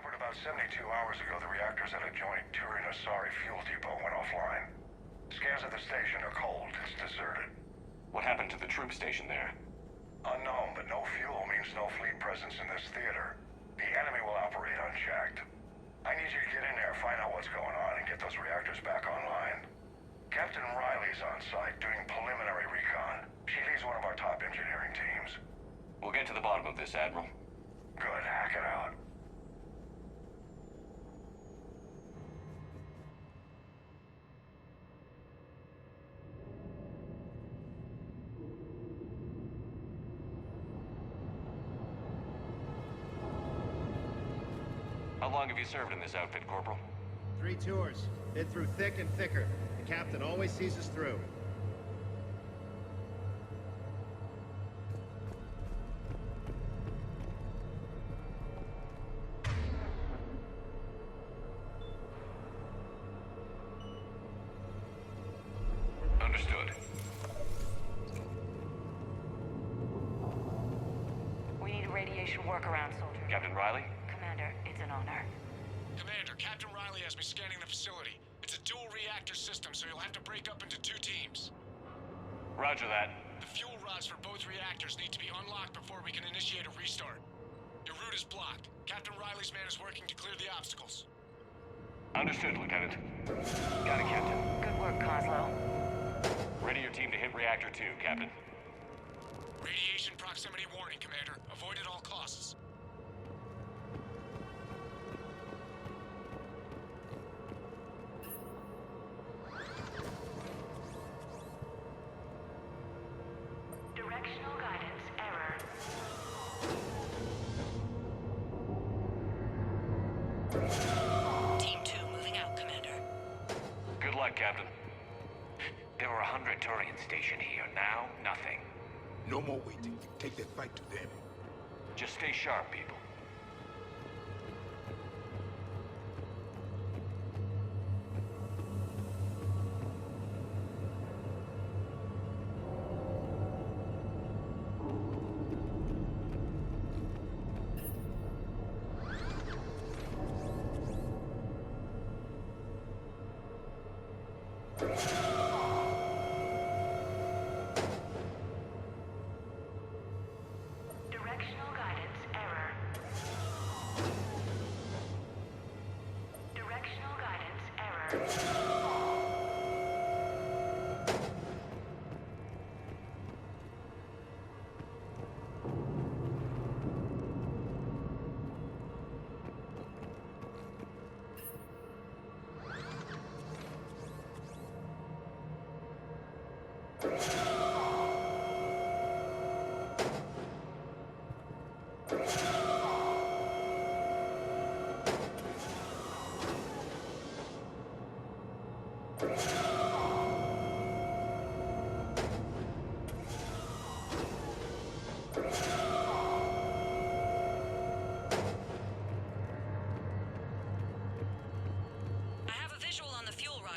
discovered about 72 hours ago the reactors at a joint Turin-Asari fuel depot went offline. Scans at the station are cold. It's deserted. What happened to the troop station there? Unknown, but no fuel means no fleet presence in this theater. The enemy will operate unchecked. I need you to get in there, find out what's going on, and get those reactors back online. Captain Riley's on site doing preliminary recon. She leads one of our top engineering teams. We'll get to the bottom of this, Admiral. Good, hack it out. How long have you served in this outfit, Corporal? 3 tours. Been through thick and thicker. The captain always sees us through. Understood. We need a radiation workaround, soldier. Captain Riley? Commander, it's an honor. Commander, Captain Riley has me scanning the facility. It's a dual reactor system, so you'll have to break up into 2 teams. Roger that. The fuel rods for both reactors need to be unlocked before we can initiate a restart. Your route is blocked. Captain Riley's man is working to clear the obstacles. Understood, Lieutenant. Got it, Captain. Good work, Coslow. Ready your team to hit Reactor 2, Captain. Radiation proximity warning, Commander. Avoid at all costs. Directional guidance error. Team 2 moving out, Commander. Good luck, Captain. There were 100 Turians stationed here. Now, nothing. No more waiting. Take that fight to them. Just stay sharp, people. Directional guidance error. Directional guidance error.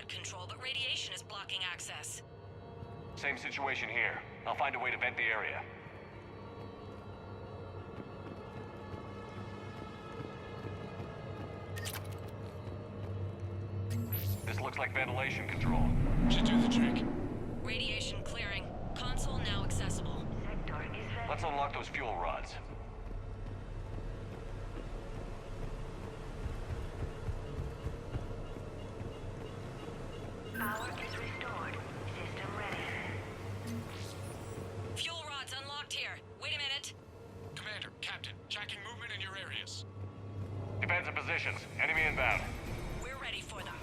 Control, but radiation is blocking access. Same situation here. I'll find a way to vent the area. This looks like ventilation control. Should do the trick. Radiation clearing. Console now accessible. Sector is ventilated. Let's unlock those fuel rods. Power is restored. System ready. Fuel rods unlocked here. Wait a minute. Commander, Captain, tracking movement in your areas. Defensive positions. Enemy inbound. We're ready for them.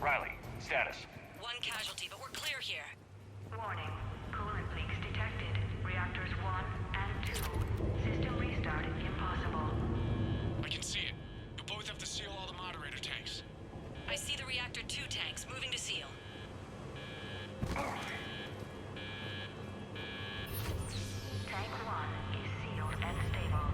Riley, status. One casualty, but we're clear here. Warning. Coolant leaks detected. Reactors 1 and 2. System restart impossible. I can see it. You'll both have to seal all the moderator tanks. I see the reactor 2 tanks moving to seal. Tank 1 is sealed and stable.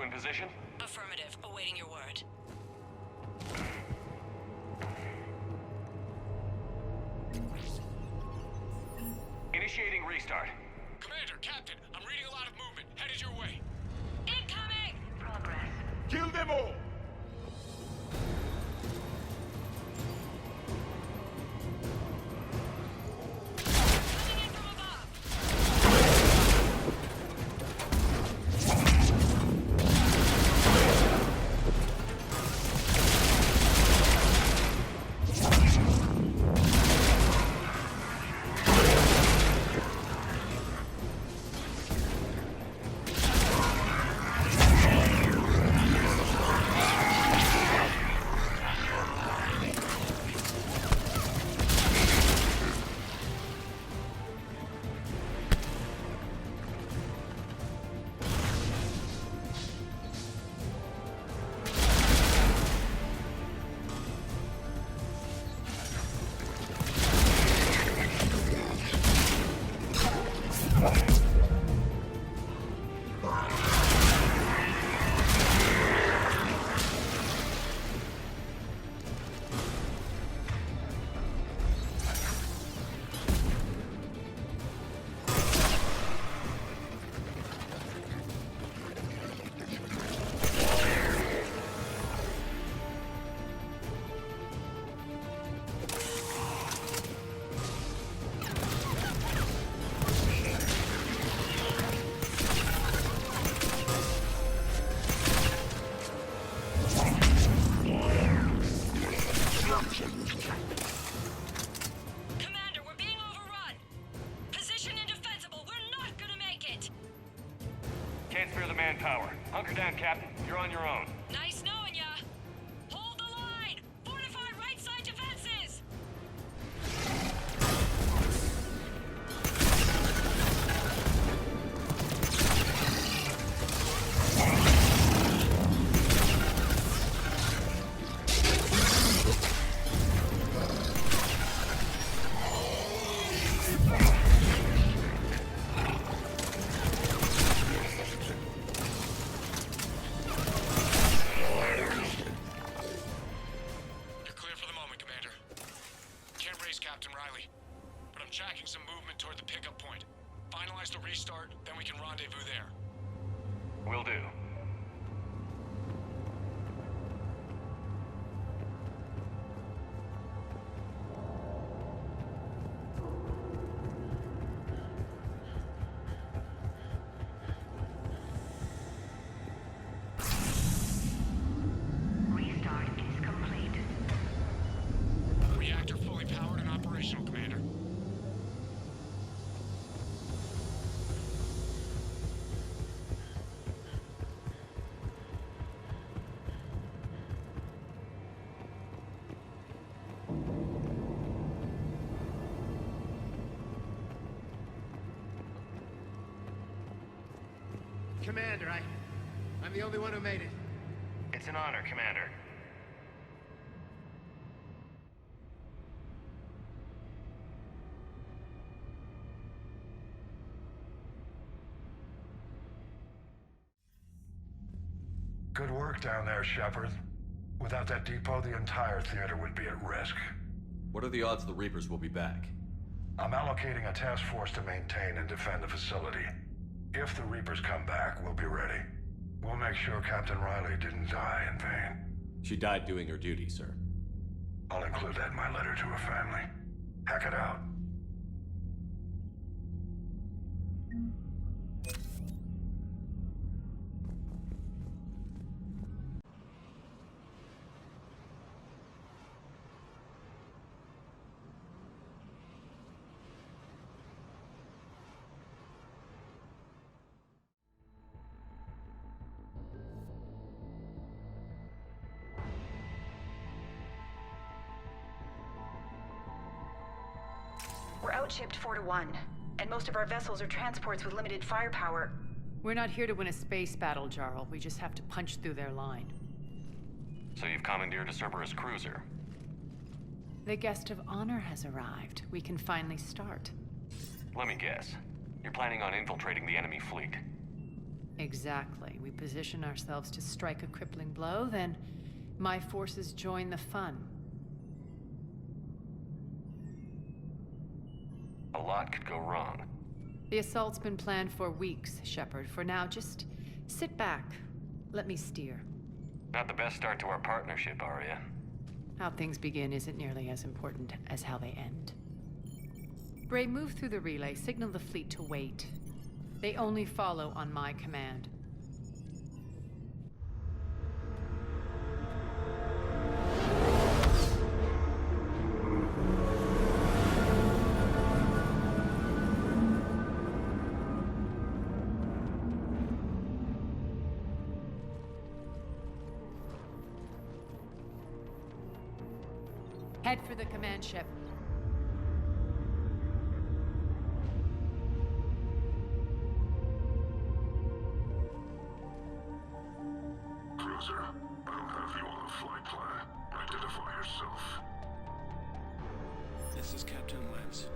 in position? Affirmative. Awaiting your word. Initiating restart. Commander, Captain, I'm reading a lot of movement. Headed your way. Incoming! Progress. Kill them all! Coming in from above. Commander, we're being overrun. Position indefensible. We're not gonna make it. Can't spare the manpower. Hunker down, Captain. You're on your own. Nice knowing ya. Hold the line. Fortify right side defenses. You're clear for the moment, Commander. Can't raise Captain Riley, but I'm tracking some movement toward the pickup point. Finalize the restart, then we can rendezvous there. Will do. Restart is complete. Reactor fully powered and operational, Commander. Commander, I'm the only one who made it. It's an honor, Commander. Good work down there, Shepard. Without that depot, the entire theater would be at risk. What are the odds the Reapers will be back? I'm allocating a task force to maintain and defend the facility. If the Reapers come back, we'll be ready. We'll make sure Captain Riley didn't die in vain. She died doing her duty, sir. I'll include that in my letter to her family. Hack it out. We're outshipped 4-1, and most of our vessels are transports with limited firepower. We're not here to win a space battle, Jarl. We just have to punch through their line. So you've commandeered a Cerberus cruiser. The guest of honor has arrived. We can finally start. Let me guess. You're planning on infiltrating the enemy fleet. Exactly. We position ourselves to strike a crippling blow, then my forces join the fun. A lot could go wrong. The assault's been planned for weeks, Shepard. For now, just sit back. Let me steer. Not the best start to our partnership, Arya. How things begin isn't nearly as important as how they end. Bray, move through the relay. Signal the fleet to wait. They only follow on my command. Head for the command ship. Cruiser, I don't have you on the flight plan. Identify yourself. This is Captain Lens.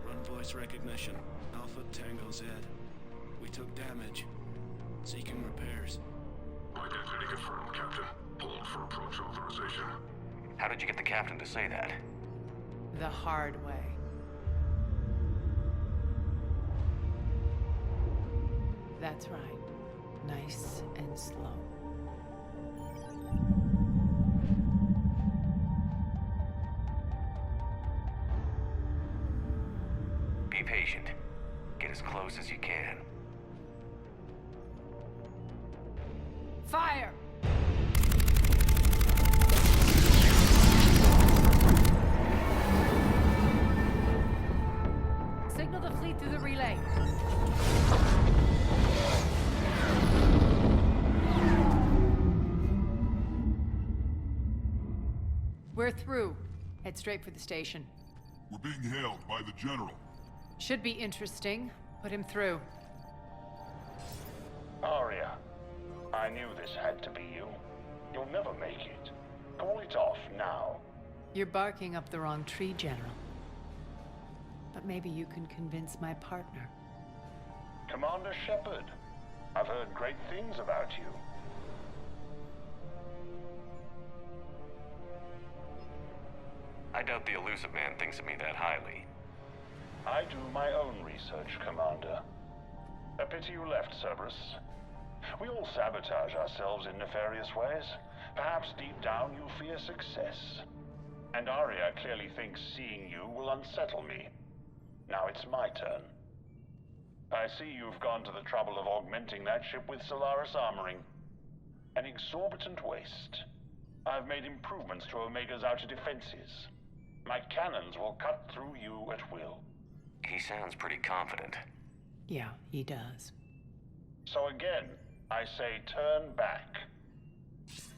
Run voice recognition. Alpha Tango Z. We took damage. Seeking repairs. Identity confirmed, Captain. Hold for approach authorization. How did you get the captain to say that? The hard way. That's right. Nice and slow. Be patient. Get as close as you can. Fire! Signal the fleet through the relay. We're through. Head straight for the station. We're being hailed by the General. Should be interesting. Put him through. Arya, I knew this had to be you. You'll never make it. Call it off now. You're barking up the wrong tree, General. But maybe you can convince my partner. Commander Shepard, I've heard great things about you. I doubt the elusive man thinks of me that highly. I do my own research, Commander. A pity you left, Cerberus. We all sabotage ourselves in nefarious ways. Perhaps deep down you fear success. And Arya clearly thinks seeing you will unsettle me. Now it's my turn. I see you've gone to the trouble of augmenting that ship with Solaris armoring. An exorbitant waste. I've made improvements to Omega's outer defenses. My cannons will cut through you at will. He sounds pretty confident. Yeah, he does. So again, I say turn back.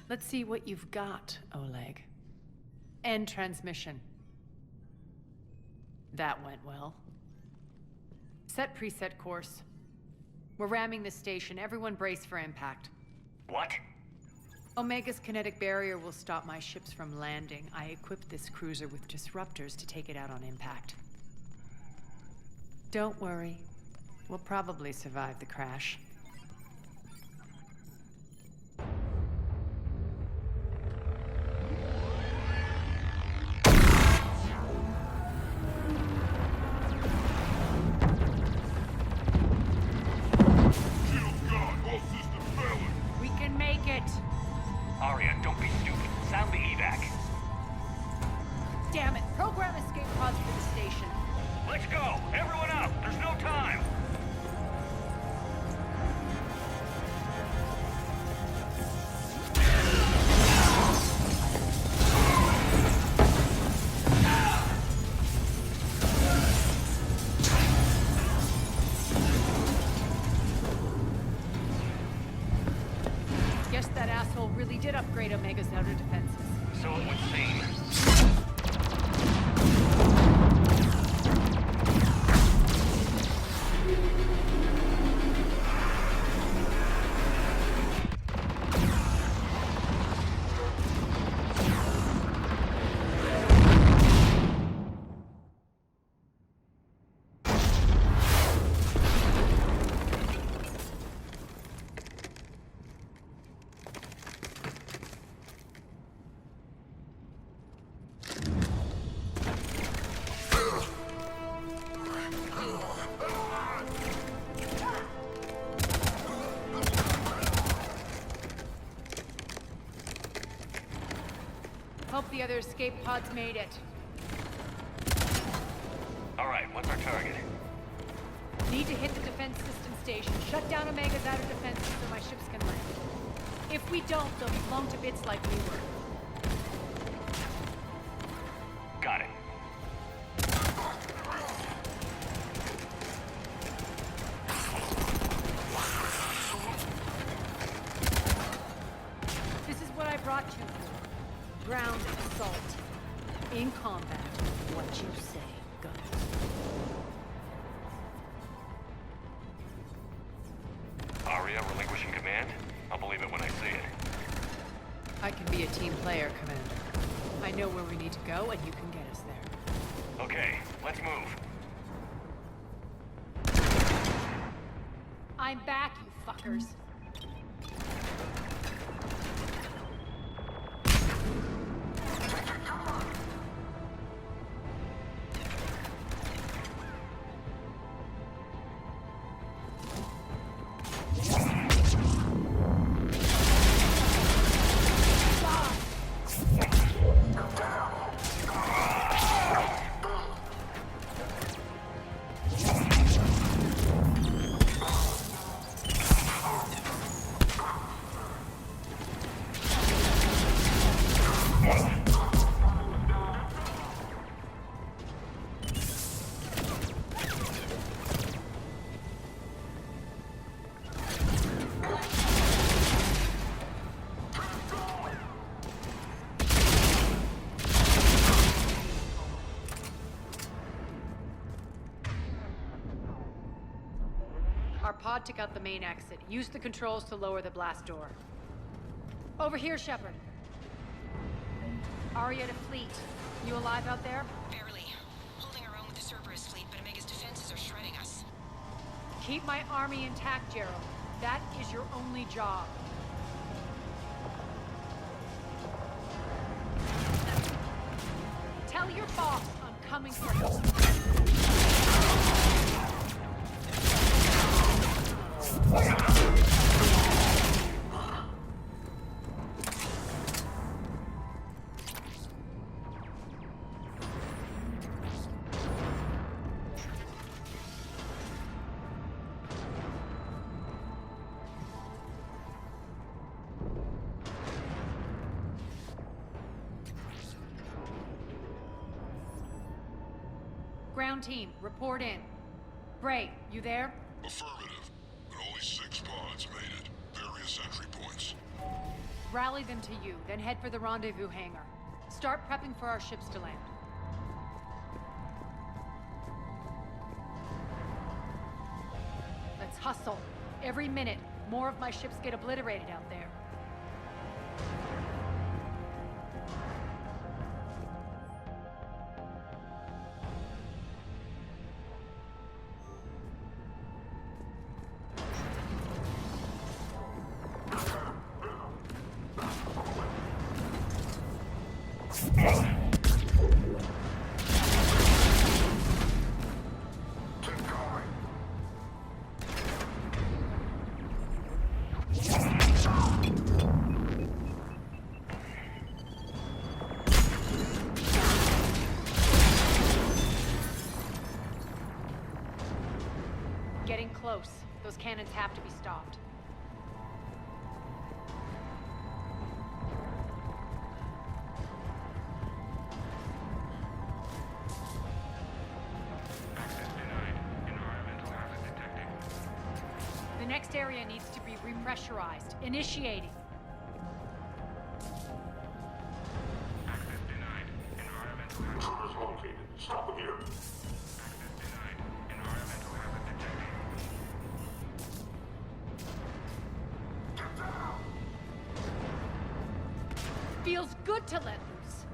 Let's see what you've got, Oleg. End transmission. That went well. Set preset course. We're ramming the station. Everyone brace for impact. What? Omega's kinetic barrier will stop my ships from landing. I equipped this cruiser with disruptors to take it out on impact. Don't worry. We'll probably survive the crash. Shields gone. All systems failing. We can make it! Arya, don't be stupid. Sound the evac. Damn it! Program escape pods for the station. Let's go! Everyone up! There's no time! Guess that asshole really did upgrade Omega's outer defenses. So it would seem. other escape pods made it. Alright, what's our target? Need to hit the defense system station, shut down Omega's outer defenses so my ships can land. If we don't, they'll be blown to bits like we were. Got it. This is what I brought you for. Ground assault. In combat, what you say goes. Aria relinquishing command? I'll believe it when I see it. I can be a team player, Commander. I know where we need to go, and you can get us there. Okay, let's move. I'm back, you fuckers. Our pod took out the main exit. Use the controls to lower the blast door. Over here, Shepard. Aria to fleet. You alive out there? Barely. Holding our own with the Cerberus fleet, but Omega's defenses are shredding us. Keep my army intact, Gerald. That is your only job. Tell your boss I'm coming for him. Ground team, report in. Bray, you there? Affirmative, but only 6 pods made it. Various entry points. Rally them to you, then head for the rendezvous hangar. Start prepping for our ships to land. Let's hustle. Every minute, more of my ships get obliterated out there. Getting close. Those cannons have to be stopped. The next area needs to be repressurized. Initiating. Access denied. Environmental hazard located. Stop here. Access denied. Environmental hazard detected. Get down! Feels good to let loose.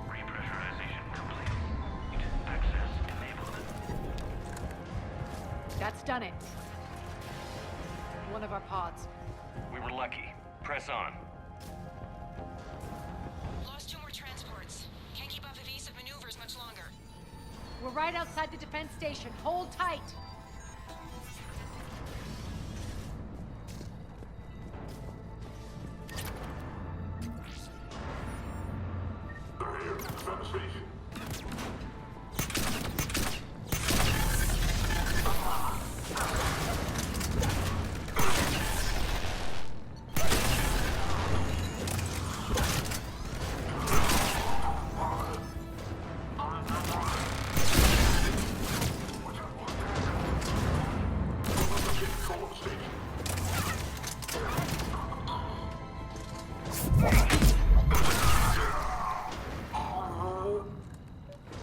Repressurization complete. That's done it. One of our pods. We were lucky. Press on. Lost 2 more transports. Can't keep up evasive maneuvers much longer. We're right outside the defense station. Hold tight.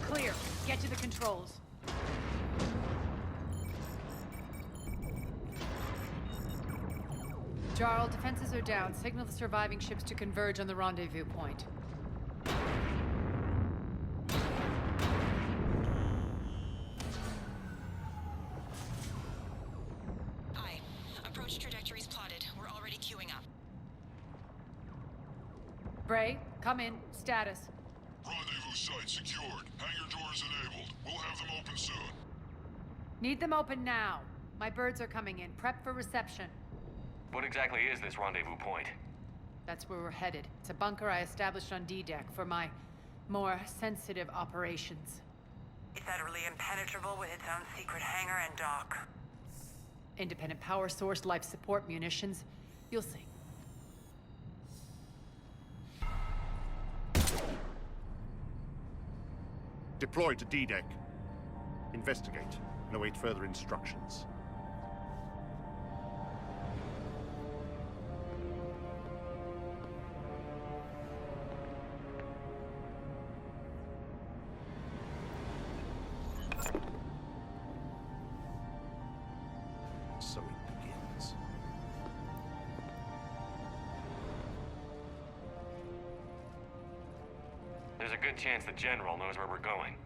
Clear. Get to the controls. Jarl, defenses are down. Signal the surviving ships to converge on the rendezvous point. Aye. Approach trajectories plotted. We're already queuing up. Bray, come in. Status. Rendezvous site secured. Hangar doors enabled. We'll have them open soon. Need them open now. My birds are coming in. Prep for reception. What exactly is this rendezvous point? That's where we're headed. It's a bunker I established on D-Deck for my more sensitive operations. It's utterly impenetrable with its own secret hangar and dock. Independent power source, life support, munitions. You'll see. Deploy to D-Deck. Investigate and await further instructions. So it begins. There's a good chance the General knows where we're going.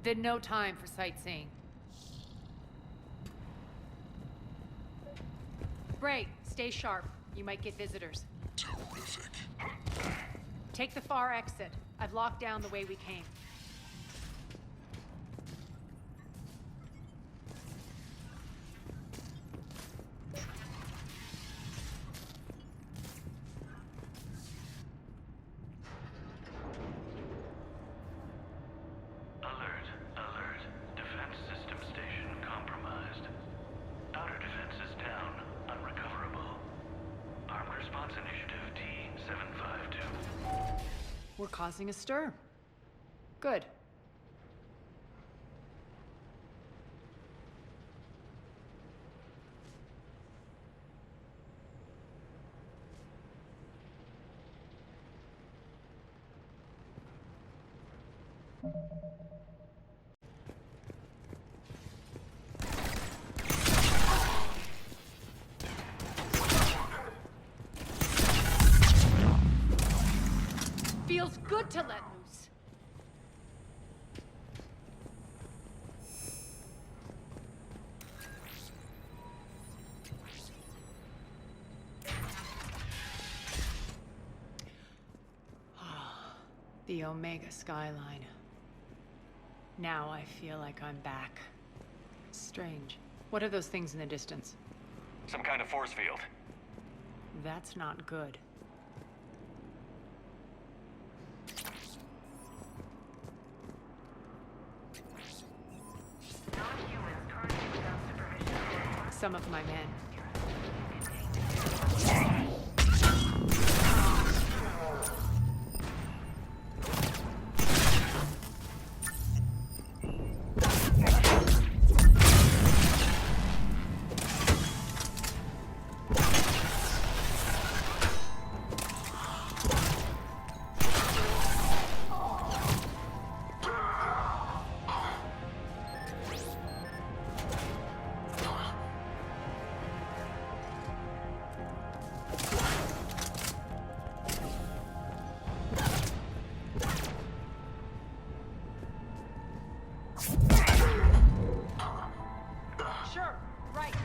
Then no time for sightseeing. Bray, stay sharp. You might get visitors. Terrific. Take the far exit. I've locked down the way we came. Alert, alert. Defense system station compromised. Outer defenses down, unrecoverable. Armed response initiative T-752. We're causing a stir. Good. Feels good to let loose. The Omega skyline. Now I feel like I'm back. Strange. What are those things in the distance? Some kind of force field. That's not good. Some of my men. Sure, right.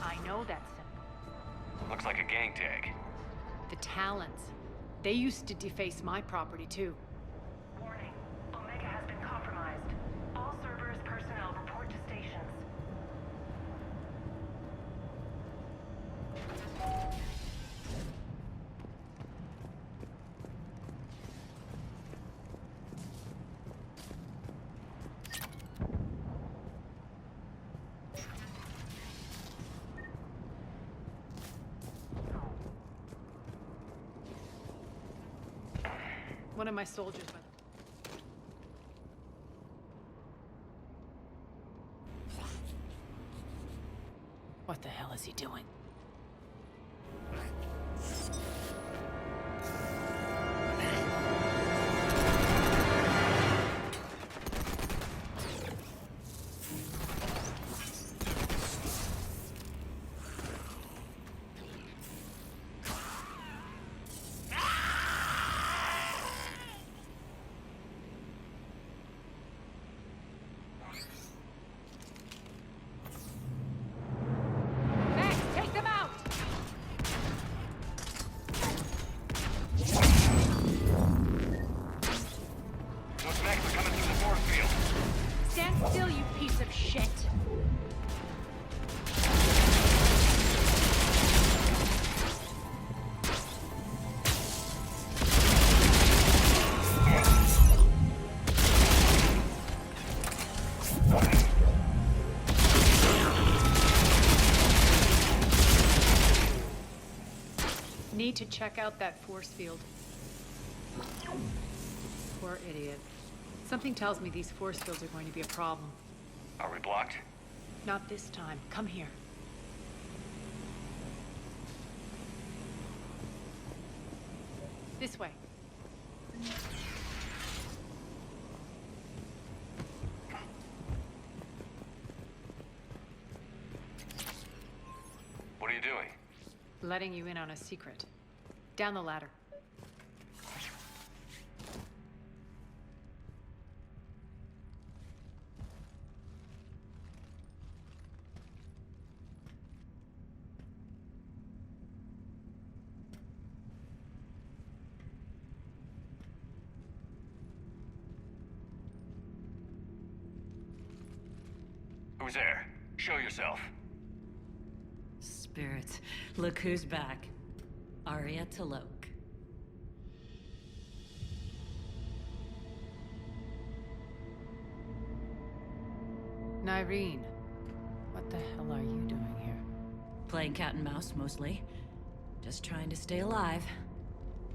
I know that symbol. Looks like a gang tag. The Talons. They used to deface my property, too. Warning. Omega has been compromised. All Cerberus personnel report to stations. One of my soldiers went. What the hell is he doing? Need to check out that force field. Poor idiot. Something tells me these force fields are going to be a problem. Are we blocked? Not this time. Come here. This way. What are you doing? Letting you in on a secret. Down the ladder. Who's there? Show yourself. Spirits, look who's back. Arya Talok. Nyreen, what the hell are you doing here? Playing cat and mouse, mostly. Just trying to stay alive.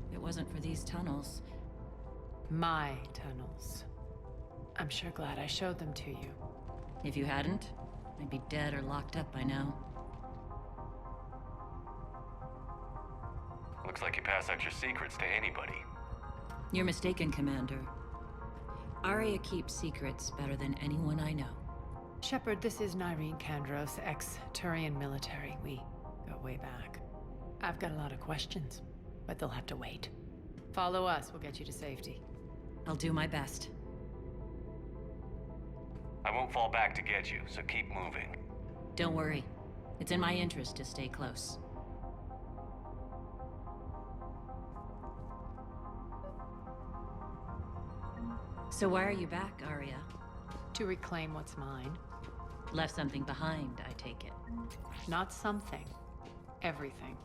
If it wasn't for these tunnels. My tunnels. I'm sure glad I showed them to you. If you hadn't, I'd be dead or locked up by now. Looks like you pass out your secrets to anybody. You're mistaken, Commander. Arya keeps secrets better than anyone I know. Shepard, this is Nyreen Kandros, ex-Turian military. We go way back. I've got a lot of questions, but they'll have to wait. Follow us, we'll get you to safety. I'll do my best. I won't fall back to get you, so keep moving. Don't worry. It's in my interest to stay close. So why are you back, Arya? To reclaim what's mine. Left something behind, I take it. Not something. Everything.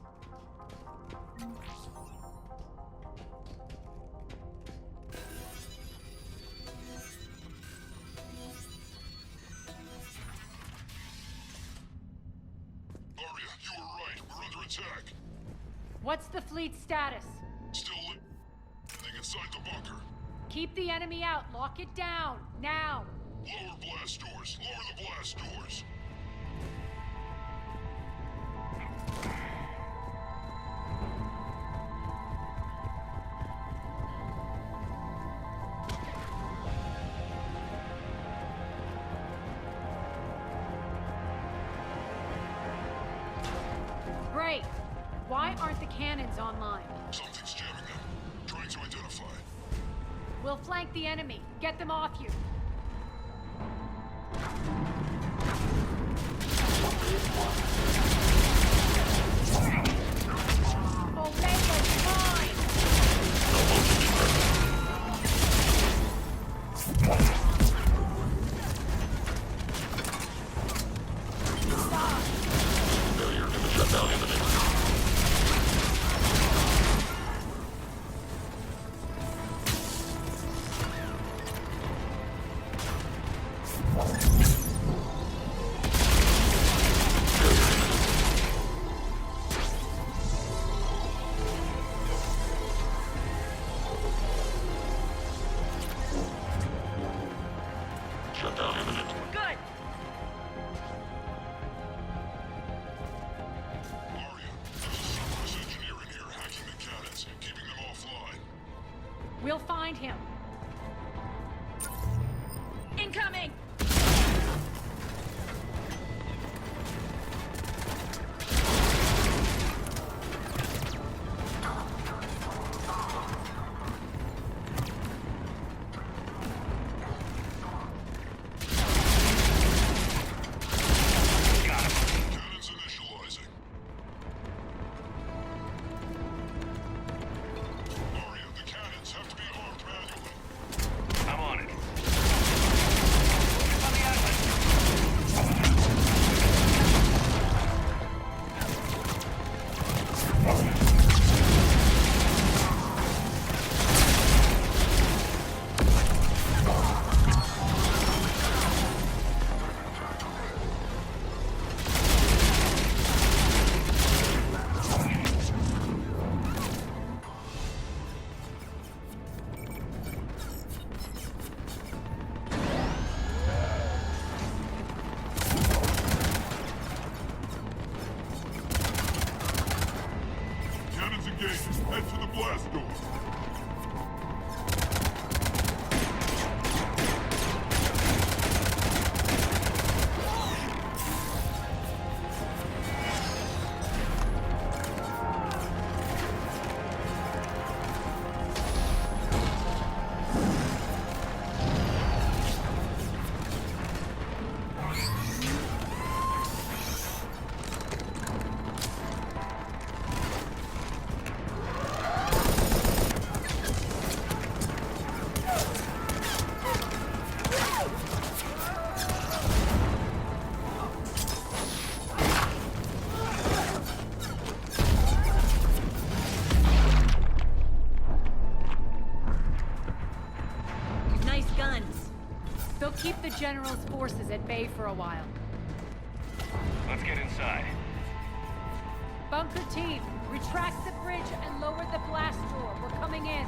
Arya, you were right. We're under attack. What's the fleet status? Still lit. Thing inside the bunker. Keep the enemy out. Lock it down. Now. Lower blast doors. Lower the blast doors. Great. Why aren't the cannons online? Something's jamming them. Trying to identify. We'll flank the enemy. Get them off you. Omega's mine! We'll find him. Incoming! Head to the blast door. Keep the General's forces at bay for a while. Let's get inside. Bunker team, retract the bridge and lower the blast door. We're coming in.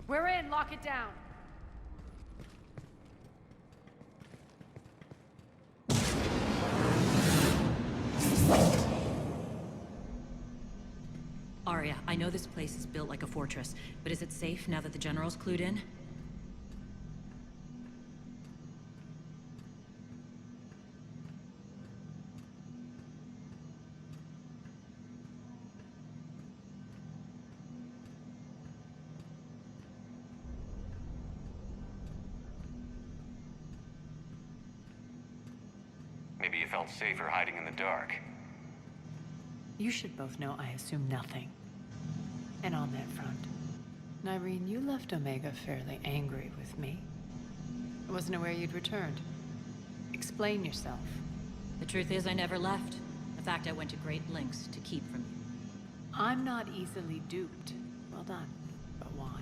We're in, lock it down. Arya, I know this place is built like a fortress, but is it safe now that the General's clued in? Maybe you felt safer hiding in the dark. You should both know I assume nothing. And on that front, Nyreen, you left Omega fairly angry with me. I wasn't aware you'd returned. Explain yourself. The truth is, I never left. In fact, I went to great lengths to keep from you. I'm not easily duped. Well done. But why?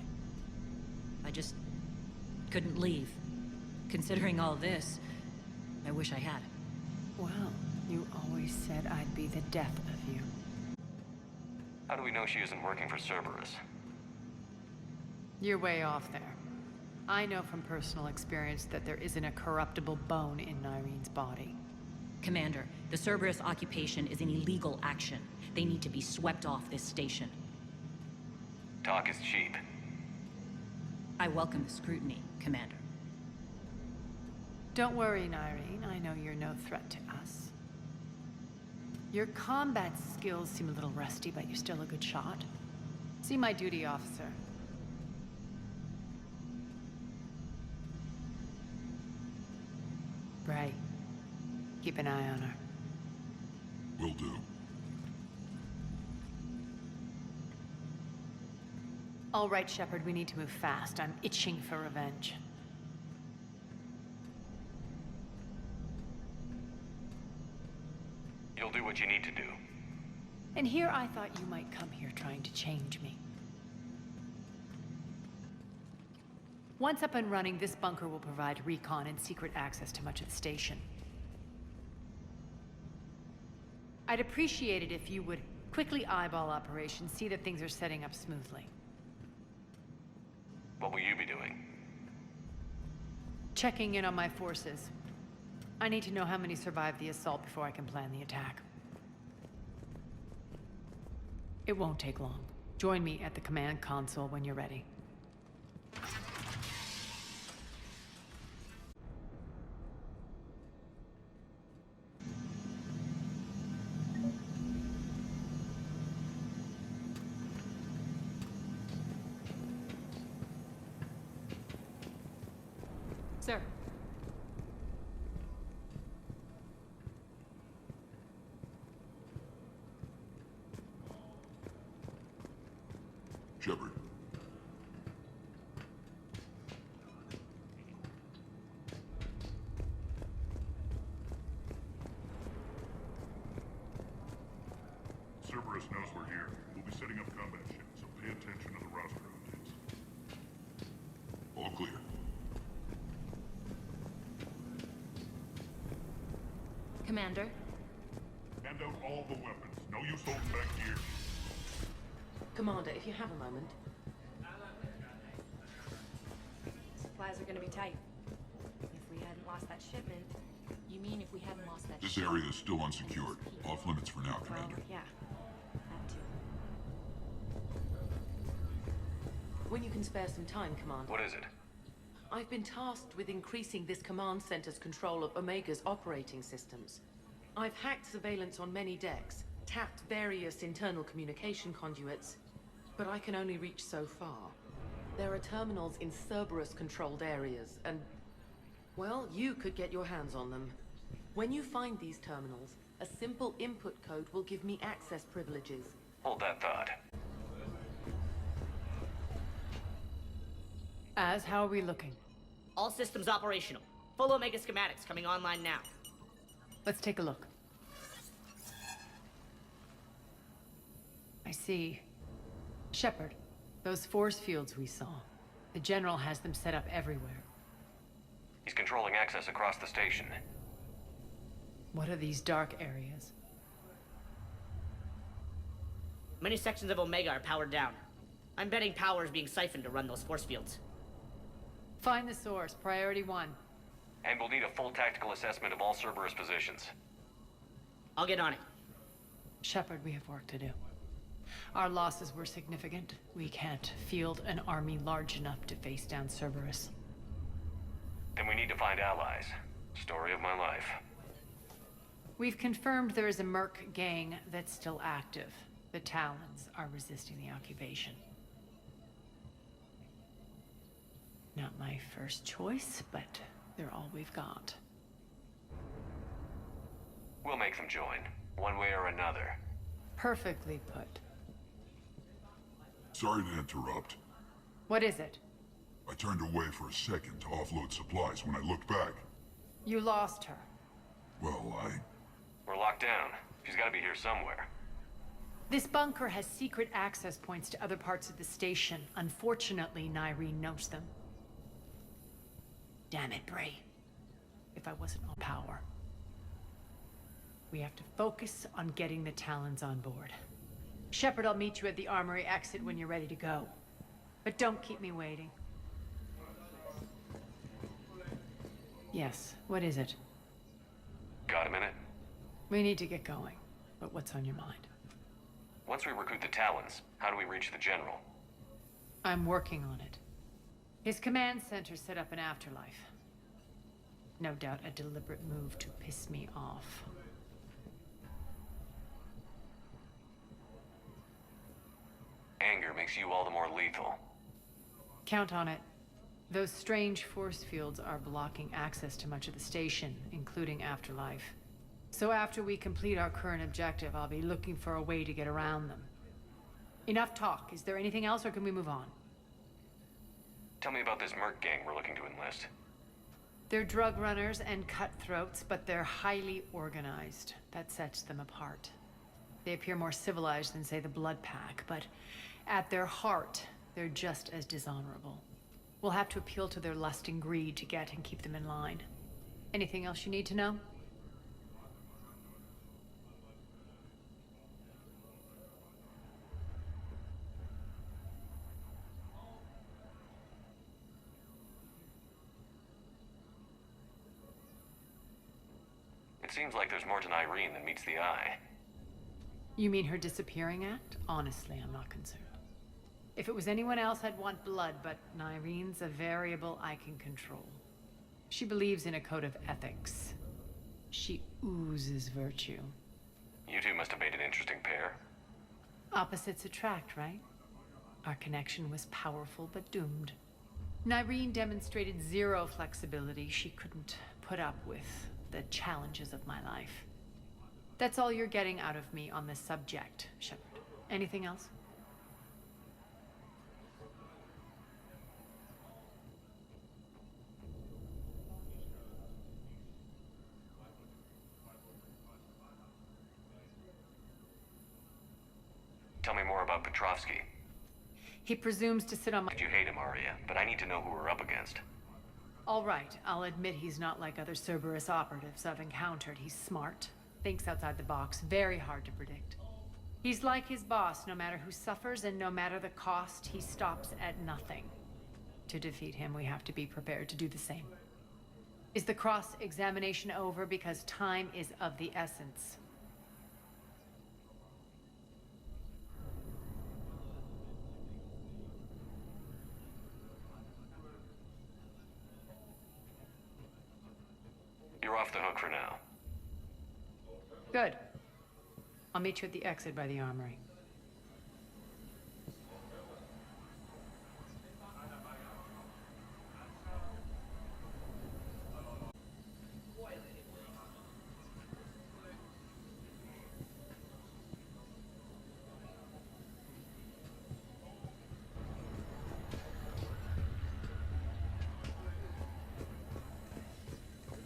I just couldn't leave. Considering all this, I wish I had. Well, you always said I'd be the death of you. How do we know she isn't working for Cerberus? You're way off there. I know from personal experience that there isn't a corruptible bone in Nyrene's body. Commander, the Cerberus occupation is an illegal action. They need to be swept off this station. Talk is cheap. I welcome the scrutiny, Commander. Don't worry, Nyrene. I know you're no threat to us. Your combat skills seem a little rusty, but you're still a good shot. See my duty officer. Bray. Keep an eye on her. Will do. All right, Shepard, we need to move fast. I'm itching for revenge. You'll do what you need to do. And here I thought you might come here trying to change me. Once up and running, this bunker will provide recon and secret access to much of the station. I'd appreciate it if you would quickly eyeball operations, see that things are setting up smoothly. What will you be doing? Checking in on my forces. I need to know how many survived the assault before I can plan the attack. It won't take long. Join me at the command console when you're ready. Sir. Shepard. Cerberus knows we're here. We'll be setting up combat ships, so pay attention to the roster updates. All clear. Commander? Hand out all the weapons. No use holding back gear. Commander, if you have a moment. Supplies are gonna be tight. If we hadn't lost that shipment... You mean if we hadn't lost that This area is still unsecured. Off limits for now, Commander. Well, yeah. That too. When you can spare some time, Commander. What is it? I've been tasked with increasing this command center's control of Omega's operating systems. I've hacked surveillance on many decks, tapped various internal communication conduits, but I can only reach so far. There are terminals in Cerberus-controlled areas, and... well, you could get your hands on them. When you find these terminals, a simple input code will give me access privileges. Hold that thought. How are we looking? All systems operational. Full Omega schematics coming online now. Let's take a look. I see. Shepard, those force fields we saw. The General has them set up everywhere. He's controlling access across the station. What are these dark areas? Many sections of Omega are powered down. I'm betting power is being siphoned to run those force fields. Find the source, priority 1. And we'll need a full tactical assessment of all Cerberus positions. I'll get on it. Shepard, we have work to do. Our losses were significant. We can't field an army large enough to face down Cerberus. Then we need to find allies. Story of my life. We've confirmed there is a Merc gang that's still active. The Talons are resisting the occupation. Not my first choice, but they're all we've got. We'll make them join, one way or another. Perfectly put. Sorry to interrupt. What is it? I turned away for a second to offload supplies. When I looked back... You lost her. well, We're locked down. She's gotta be here somewhere. This bunker has secret access points to other parts of the station. Unfortunately, Nyrene knows them. Damn it, Bray. If I wasn't on power. We have to focus on getting the Talons on board. Shepard, I'll meet you at the armory exit when you're ready to go. But don't keep me waiting. Yes, what is it? Got a minute? We need to get going. But what's on your mind? Once we recruit the Talons, how do we reach the General? I'm working on it. His command center set up an afterlife. No doubt a deliberate move to piss me off. Anger makes you all the more lethal. Count on it. Those strange force fields are blocking access to much of the station, including afterlife. So after we complete our current objective, I'll be looking for a way to get around them. Enough talk. Is there anything else, or can we move on? Tell me about this merc gang we're looking to enlist. They're drug runners and cutthroats, but they're highly organized. That sets them apart. They appear more civilized than, say, the Blood Pack, but at their heart, they're just as dishonorable. We'll have to appeal to their lust and greed to get and keep them in line. Anything else you need to know? It seems like there's more to Irene than meets the eye. You mean her disappearing act? Honestly, I'm not concerned. If it was anyone else, I'd want blood, but Irene's a variable I can control. She believes in a code of ethics. She oozes virtue. You two must have made an interesting pair. Opposites attract, right? Our connection was powerful but doomed. Irene demonstrated zero flexibility. She couldn't put up with the challenges of my life. That's all you're getting out of me on this subject, Shepard. Anything else? Tell me more about Petrovsky. He presumes to sit on my... You hate him, Arya, but I need to know who we're up against. All right, I'll admit he's not like other Cerberus operatives I've encountered. He's smart, thinks outside the box, very hard to predict. He's like his boss, no matter who suffers and no matter the cost, he stops at nothing. To defeat him, we have to be prepared to do the same. Is the cross-examination over? Because time is of the essence. You're off the hook for now. Good. I'll meet you at the exit by the armory.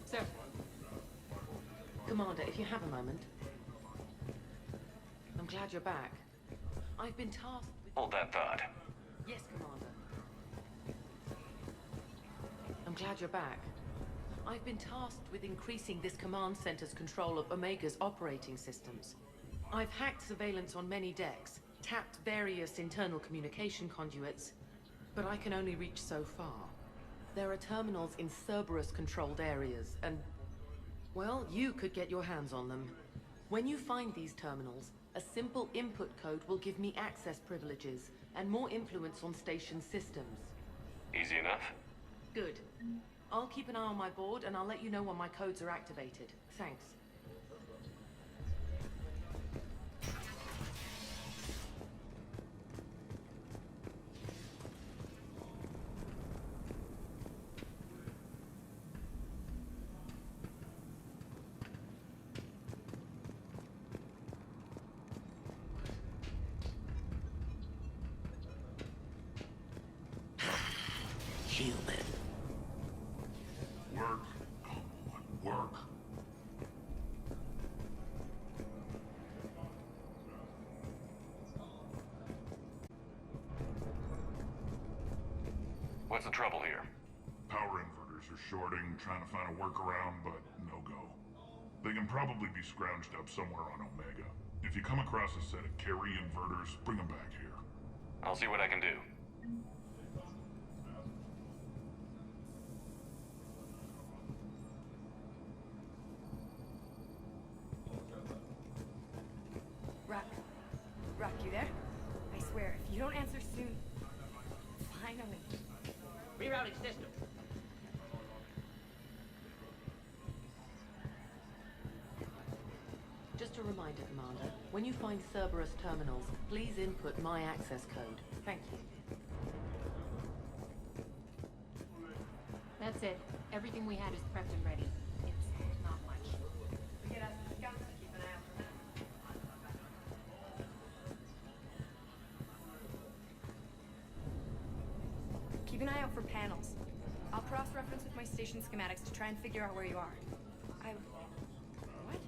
Sir. Commander, if you have a moment. I'm glad you're back. I've been tasked with... Hold that thought. Yes, Commander. I'm glad you're back. I've been tasked with increasing this command center's control of Omega's operating systems. I've hacked surveillance on many decks, tapped various internal communication conduits, but I can only reach so far. There are terminals in Cerberus-controlled areas, and... well, you could get your hands on them. When you find these terminals, a simple input code will give me access privileges and more influence on station systems. Easy enough? Good. I'll keep an eye on my board and I'll let you know when my codes are activated. Thanks. Human. Work. Work. What's the trouble here? Power inverters are shorting, trying to find a workaround, but no go. They can probably be scrounged up somewhere on Omega. If you come across a set of carry inverters, bring them back here. I'll see what I can do. rock you there. I swear, if you don't answer soon... Finally. Rerouting system. Just a reminder, Commander. When you find Cerberus terminals, please input my access code. Thank you. That's it. Everything we had is prepped and ready. It's not much. We get us the scouts to keep an eye out for that. Keep an eye out for panels. I'll cross-reference with my station schematics to try and figure out where you are. What?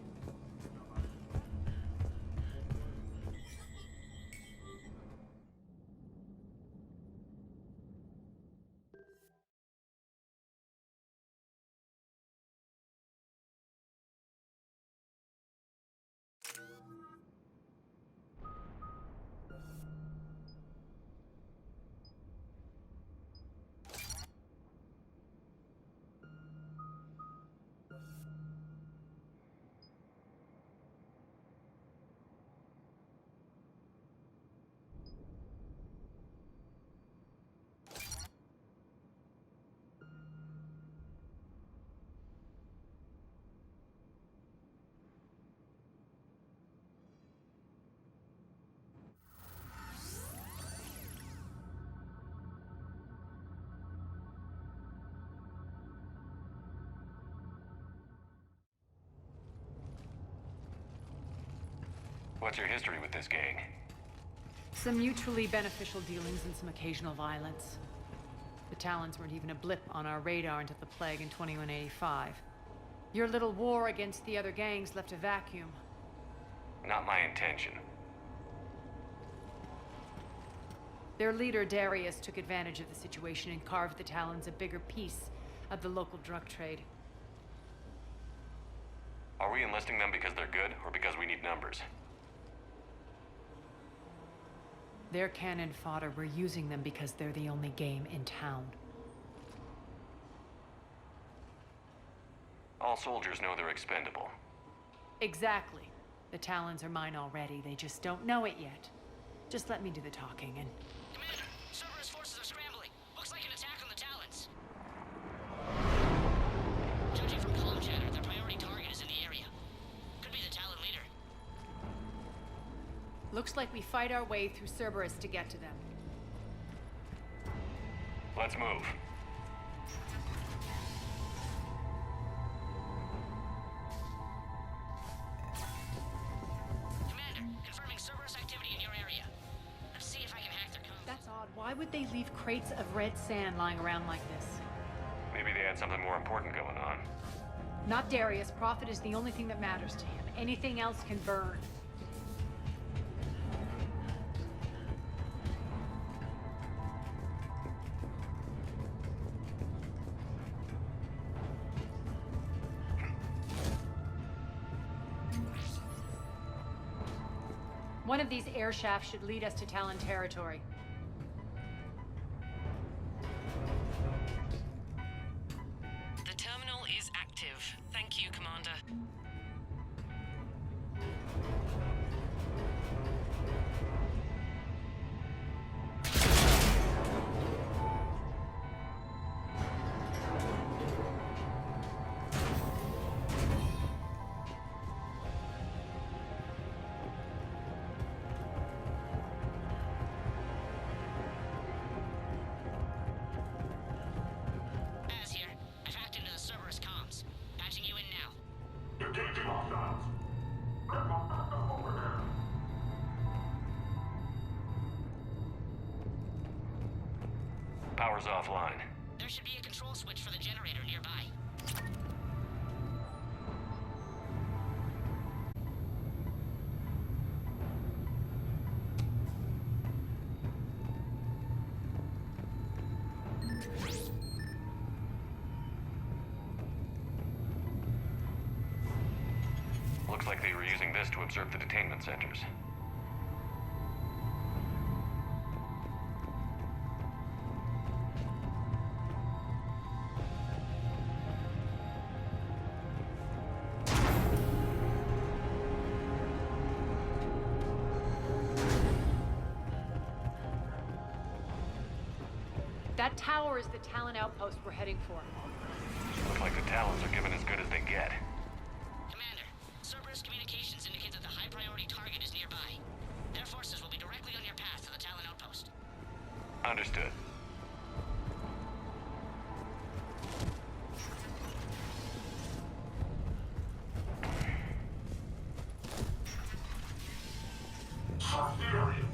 What's your history with this gang? Some mutually beneficial dealings and some occasional violence. The Talons weren't even a blip on our radar until the plague in 2185. Your little war against the other gangs left a vacuum. Not my intention. Their leader, Darius, took advantage of the situation and carved the Talons a bigger piece of the local drug trade. Are we enlisting them because they're good, or because we need numbers? They're cannon fodder. We're using them because they're the only game in town. All soldiers know they're expendable. Exactly. The Talons are mine already. They just don't know it yet. Just let me do the talking and... Commander, Cerberus forces are scrambling. Looks like an attack on the Talons. Judging from comm chatter, their priority target is in the area. Could be the Talon leader. Looks like we fight our way through Cerberus to get to them. Let's move. Commander, confirming Cerberus activity in your area. Let's see if I can hack their code. That's odd. Why would they leave crates of red sand lying around like this? Maybe they had something more important going on. Not Darius. Profit is the only thing that matters to him. Anything else can burn. One of these air shafts should lead us to Talon territory. The terminal is active. Thank you, Commander. Power's offline. There should be a control switch for the generator nearby. Looks like they were using this to observe the detainment centers. That tower is the Talon outpost we're heading for. Looks like the Talons are giving as good as they get. Commander, Cerberus communications indicate that the high-priority target is nearby. Their forces will be directly on your path to the Talon outpost. Understood. Search the area.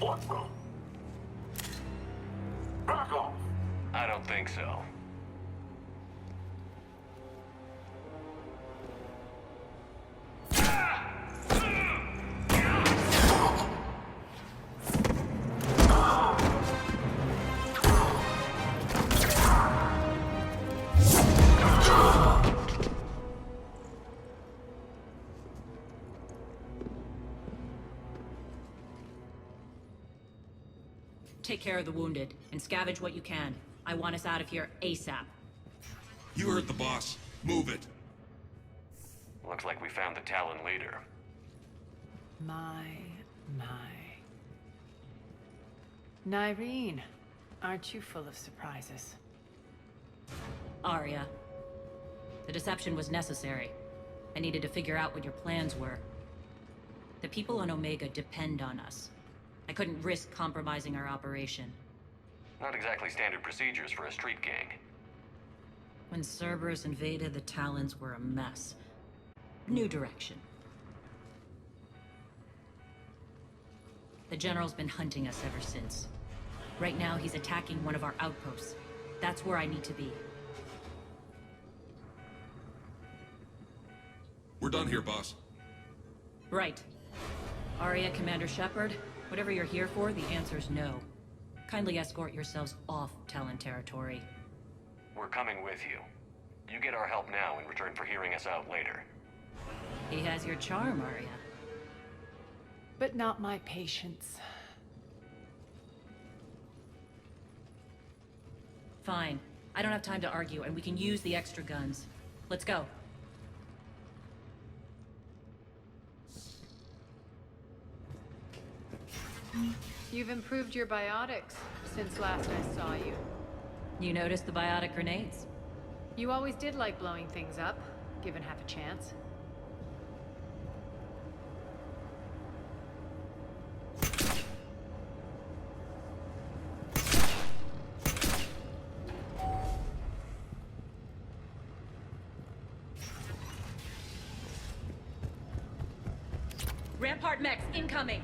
What the? Back off! I don't think so. Take care of the wounded, and scavenge what you can. I want us out of here ASAP. You heard the boss. Move it. Looks like we found the Talon leader. My. Nyreen, aren't you full of surprises? Arya. The deception was necessary. I needed to figure out what your plans were. The people on Omega depend on us. I couldn't risk compromising our operation. Not exactly standard procedures for a street gang. When Cerberus invaded, the Talons were a mess. New direction. The General's been hunting us ever since. Right now, he's attacking one of our outposts. That's where I need to be. We're done here, boss. Right. Arya, Commander Shepard, whatever you're here for, the answer's no. Kindly escort yourselves off Talon territory. We're coming with you. You get our help now in return for hearing us out later. He has your charm, Arya. But not my patience. Fine. I don't have time to argue, and we can use the extra guns. Let's go. You've improved your biotics since last I saw you. You noticed the biotic grenades? You always did like blowing things up, given half a chance. Rampart mechs incoming!